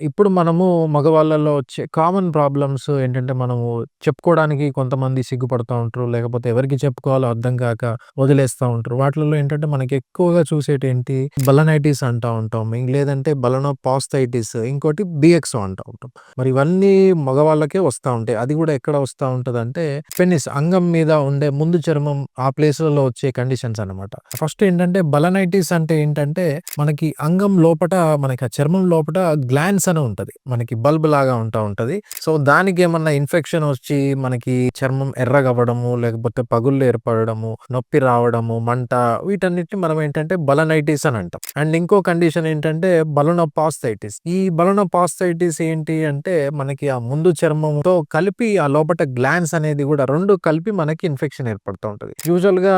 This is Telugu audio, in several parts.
ఇప్పుడు మనము మగవాళ్ళలో వచ్చే కామన్ ప్రాబ్లమ్స్ ఏంటంటే, మనము చెప్పుకోవడానికి కొంతమంది సిగ్గుపడతా ఉంటారు. లేకపోతే ఎవరికి చెప్పుకోవాలో అర్థం కాక వదిలేస్తా ఉంటారు. వాటిలలో ఏంటంటే, మనకి ఎక్కువగా చూసేటేంటి బలనైటిస్ అంటా ఉంటాం. లేదంటే బలనోపాస్థైటిస్, ఇంకోటి బిఎక్సో అంటా ఉంటాం. మరి ఇవన్నీ మగవాళ్ళకే వస్తా ఉంటాయి. అది కూడా ఎక్కడ వస్తా ఉంటదంటే, పెనిస్ అంగం మీద ఉండే ముందు చర్మం ఆ ప్లేస్‌లలో వచ్చే కండిషన్స్ అన్నమాట. ఫస్ట్ ఏంటంటే, బలనైటిస్ అంటే ఏంటంటే, మనకి అంగం లోపట మనకి ఆ చర్మం లోపట గ్లాండ్స్ అని ఉంటది. మనకి బల్బ్ లాగా ఉంటా ఉంటది. సో, దానికేమన్నా ఇన్ఫెక్షన్ వచ్చి మనకి చర్మం ఎర్రగవ్వడము, లేకపోతే పగుళ్ళు ఏర్పడడము, నొప్పి రావడము, మంట వీటన్నిటిని మనం ఏంటంటే బలనైటిస్ అని అంటాం. అండ్ ఇంకో కండిషన్ ఏంటంటే బలనోపాస్థైటిస్. ఈ బలనోపాస్థైటిస్ ఏంటి అంటే మనకి ఆ ముందు చర్మంతో కలిపి ఆ లోపట గ్లాండ్స్ అనేది కూడా 2 కలిపి మనకి ఇన్ఫెక్షన్ ఏర్పడుతూ ఉంటది. యూజువల్‌గా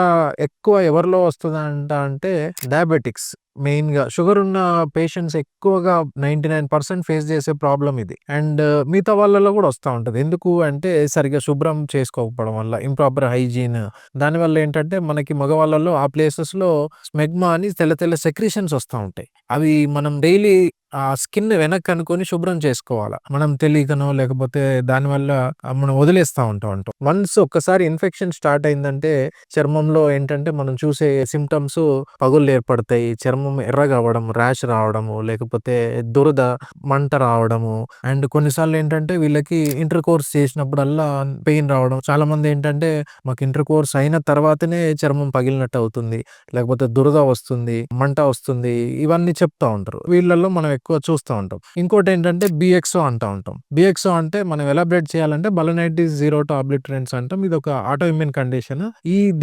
ఎక్కువ ఎవరిలో వస్తదంట అంటే డయాబెటిక్స్. మెయిన్‌గా షుగర్ ఉన్న పేషెంట్స్ ఎక్కువగా 99% ఫేస్ చేసే ప్రాబ్లమ్ ఇది. అండ్ మిగతా వాళ్ళలో కూడా వస్తా ఉంటది. ఎందుకు అంటే సరిగ్గా శుభ్రం చేసుకోకపోవడం వల్ల, ఇంప్రాపర్ హైజీన్. దానివల్ల ఏంటంటే మనకి మగవాళ్ళలో ఆ ప్లేసెస్‌లో స్మెగ్మా అని తెల్ల తెల్ల సెక్రీషన్స్ వస్తా ఉంటాయి. అవి మనం డైలీ ఆ స్కిన్ వెనక్కి అనుకోని శుభ్రం చేసుకోవాల. మనం తెలియకనో లేకపోతే దానివల్ల మనం వదిలేస్తా ఉంటాం. వన్స్ ఒక్కసారి ఇన్ఫెక్షన్ స్టార్ట్ అయిందంటే చర్మంలో ఏంటంటే మనం చూసే సింప్టమ్స్ పగుళ్ళు ఏర్పడతాయి. చర్మం ఎర్రగా అవ్వడం, ర్యాష్ రావడము, లేకపోతే దురద, మంట రావడము. అండ్ కొన్నిసార్లు ఏంటంటే వీళ్ళకి ఇంటర్ కోర్స్ చేసినప్పుడల్లా పెయిన్ రావడం. చాలామంది ఏంటంటే మాకు ఇంటర్ కోర్స్ అయిన తర్వాతనే చర్మం పగిలినట్టు అవుతుంది. లేకపోతే దురద వస్తుంది, మంట వస్తుంది. ఇవన్నీ చెప్తా ఉంటారు. వీళ్ళలో మనం ఎక్కువ చూస్తా ఉంటాం. ఇంకోటేంటంటే బిఎక్సో అంటా ఉంటాం. బిఎక్సో అంటే మనం ఎలాబరేట్ చేయాలంటే బలనైటిస్ జీరోటో ఆబ్లిటరెన్స్ అంటాం. ఇదొక ఆటో ఇమ్యూన్ కండిషన్.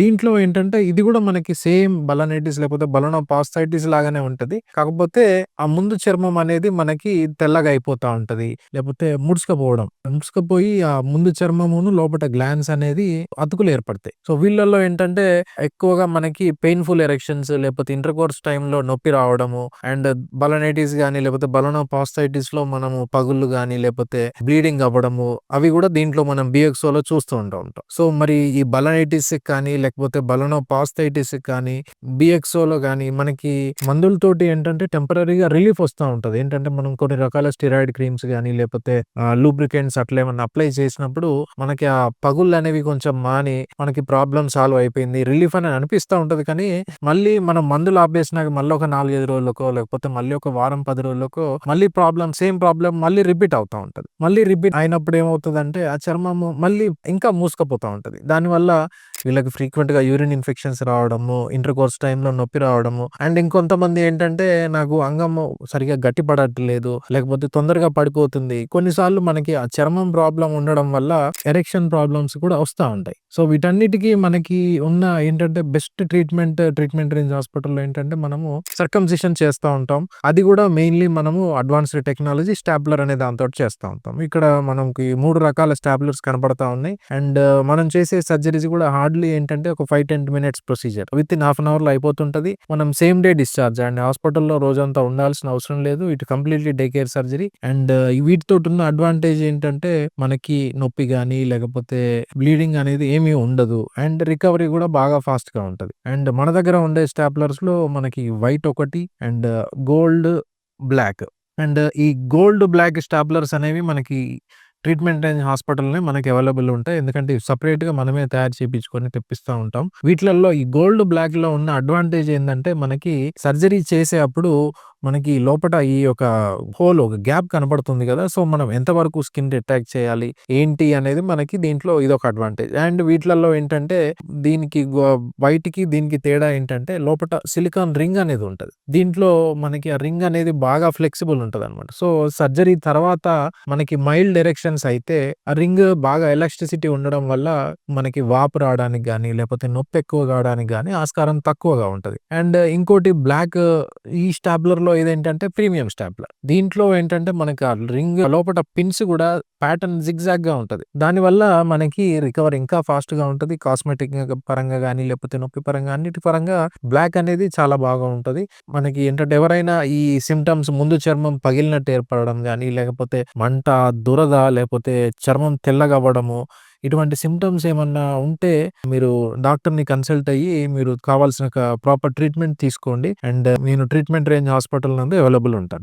దీంట్లో ఏంటంటే ఇది కూడా మనకి సేమ్ బలనైటిస్ లేకపోతే బలనోపాస్థైటిస్ లాగానే ఉంటది. కాకపోతే ఆ ముందు చర్మం అనేది మనకి తెల్లగా అయిపోతా ఉంటది. లేకపోతే ముడుచుకుపోవడం. ముడుచుకుపోయి ఆ ముందు చర్మమును లోపట గ్లాండ్స్ అనేది అతుకులు ఏర్పడతాయి. సో, వీళ్ళలో ఏంటంటే ఎక్కువగా మనకి పెయిన్‌ఫుల్ ఎరెక్షన్స్ లేకపోతే ఇంటర్ కోర్స్ టైమ్‌లో నొప్పి రావడము అండ్ బలనైటిస్ గాని లేకపోతే బలనోపాస్థైటిస్‌లో మనము పగుళ్ళు గాని లేకపోతే బ్లీడింగ్ అవ్వడము అవి కూడా దీంట్లో మనం బిఎక్సోలో చూస్తూ ఉంటాం. సో, మరి ఈ బలనైటిస్‌కి కానీ లేకపోతే బలనోపాస్థైటిస్‌కి కానీ బిఎక్సోలో గాని మనకి మందులతోటి ఏంటంటే టెంపరరీగా రిలీఫ్ వస్తా ఉంటది. ఏంటంటే మనం కొన్ని రకాల స్టెరాయిడ్ క్రీమ్స్ గాని లేకపోతే లూబ్రికెంట్స్ అట్లా ఏమన్నా అప్లై చేసినప్పుడు మనకి ఆ పగుళ్ళనేవి కొంచెం మాని మనకి ప్రాబ్లమ్ సాల్వ్ అయిపోయింది. రిలీఫ్ అని అనిపిస్తా ఉంటది. కానీ మళ్ళీ మనం మందులు ఆపేసినాక మళ్ళీ ఒక 4, 5 రోజులకో లేకపోతే మళ్ళీ ఒక వారం, 10 రోజులకో మళ్ళీ సేమ్ ప్రాబ్లమ్ మళ్ళీ రిపీట్ అవుతా ఉంటది. మళ్ళీ రిపీట్ అయినప్పుడు ఏమవుతదంటే ఆ చర్మము మళ్ళీ ఇంకా మూసుకుపోతా ఉంటది. దానివల్ల వీళ్ళకి ఫ్రీక్వెంట్‌గా యూరిన్ ఇన్ఫెక్షన్స్ రావడము, ఇంటర్ కోర్స్ టైమ్‌లో నొప్పి రావడము అండ్ ఇంకొంతమంది ఏంటంటే నాకు అంగము సరిగ్గా గట్టి పడట్లేదు, లేకపోతే తొందరగా పడిపోతుంది. కొన్నిసార్లు మనకి ఆ చర్మం ప్రాబ్లమ్ ఉండడం వల్ల ఎరెక్షన్ ప్రాబ్లమ్స్ కూడా వస్తా ఉంటాయి. సో, వీటన్నిటికి మనకి ఉన్న ఏంటంటే బెస్ట్ ట్రీట్మెంట్ రేంజ్ హాస్పిటల్‌లో ఏంటంటే మనము సర్కంసిషన్ చేస్తా ఉంటాం. అది కూడా మెయిన్‌లీ మనము అడ్వాన్స్డ్ టెక్నాలజీ స్టాప్లర్ అనే దాంతోటి చేస్తా ఉంటాం. ఇక్కడ మనకి 3 రకాల స్టాప్లర్స్ కనపడతా ఉన్నాయి. అండ్ మనం చేసే సర్జరీస్ కూడా హార్డ్‌లీ ఏంటంటే ఒక 5, 10 minutes procedure. Within half an అవర్‌లో అయిపోతుంటది. మనం సేమ్ డే డిశ్చార్జ్ అండ్ హాస్పిటల్‌లో రోజంతా ఉండాల్సిన అవసరం లేదు. ఇటు completely day care surgery and వీటితోటున్న అడ్వాంటేజ్ ఏంటంటే మనకి నొప్పి గాని లేకపోతే బ్లీడింగ్ అనేది ఏమీ ఉండదు. అండ్ రికవరీ కూడా బాగా ఫాస్ట్‌గా ఉంటది. అండ్ మన దగ్గర ఉండే స్టాప్లర్స్‌లో మనకి వైట్ ఒకటి అండ్ గోల్డ్, బ్లాక్. అండ్ ఈ గోల్డ్, బ్లాక్ స్టాప్లర్స్ అనేవి మనకి ట్రీట్మెంట్ రేంజ్ హాస్పిటల్‌లోనే మనకి అవైలబుల్ ఉంటాయి. ఎందుకంటే సెపరేట్‌గా మనమే తయారు చేపించుకొని తెప్పిస్తా ఉంటాం. వీటిలల్లో ఈ గోల్డ్, బ్లాక్‌లో ఉన్న అడ్వాంటేజ్ ఏందంటే మనకి సర్జరీ చేసే అప్పుడు మనకి లోపట ఈ యొక్క హోల్ ఒక గ్యాప్ కనపడుతుంది కదా! సో, మనం ఎంతవరకు స్కిన్ అటాక్ చేయాలి, ఏంటి అనేది మనకి దీంట్లో ఇదొక అడ్వాంటేజ్. అండ్ వీటిలల్లో ఏంటంటే దీనికి వైట్‌కి దీనికి తేడా ఏంటంటే లోపట సిలికాన్ రింగ్ అనేది ఉంటది. దీంట్లో మనకి ఆ రింగ్ అనేది బాగా ఫ్లెక్సిబుల్ ఉంటదన్నమాట. సో, సర్జరీ తర్వాత మనకి మైల్డ్ ఎరెక్షన్స్ అయితే ఆ రింగ్ బాగా ఎలాస్టిసిటీ ఉండడం వల్ల మనకి వాపు రావడానికి గాని లేకపోతే నొప్పి ఎక్కువ కావడానికి గాని ఆస్కారం తక్కువగా ఉంటది. అండ్ ఇంకోటి బ్లాక్ ఈ స్టాప్లర్‌లో ఇదేంటంటే ప్రీమియం స్టాప్లర్. దీంట్లో ఏంటంటే మనకి ఆ రింగ్ లోపట పిన్స్ కూడా ప్యాటర్న్ జిగ్‌జాగ్‌గా ఉంటది. దానివల్ల మనకి రికవరీ ఇంకా ఫాస్ట్‌గా ఉంటది. కాస్మెటిక్ పరంగా గాని లేకపోతే నొప్పి పరంగా అన్నిటి పరంగా బ్లాక్ అనేది చాలా బాగా ఉంటది. మనకి ఏంటంటే ఎవరైనా ఈ సింప్టమ్స్ ముందు చర్మం పగిలినట్టు ఏర్పడడం గాని లేకపోతే మంట, దురద లేకపోతే చర్మం తెల్లగవ్వడము ఇటువంటి సింప్టమ్స్ ఏమన్నా ఉంటే మీరు డాక్టర్‌ని కన్సల్ట్ అయ్యి మీరు కావాల్సిన ప్రాపర్ ట్రీట్మెంట్ తీసుకోండి. అండ్ నేను ట్రీట్మెంట్ రేంజ్ హాస్పిటల్ నందు అవైలబుల్ ఉంటాను.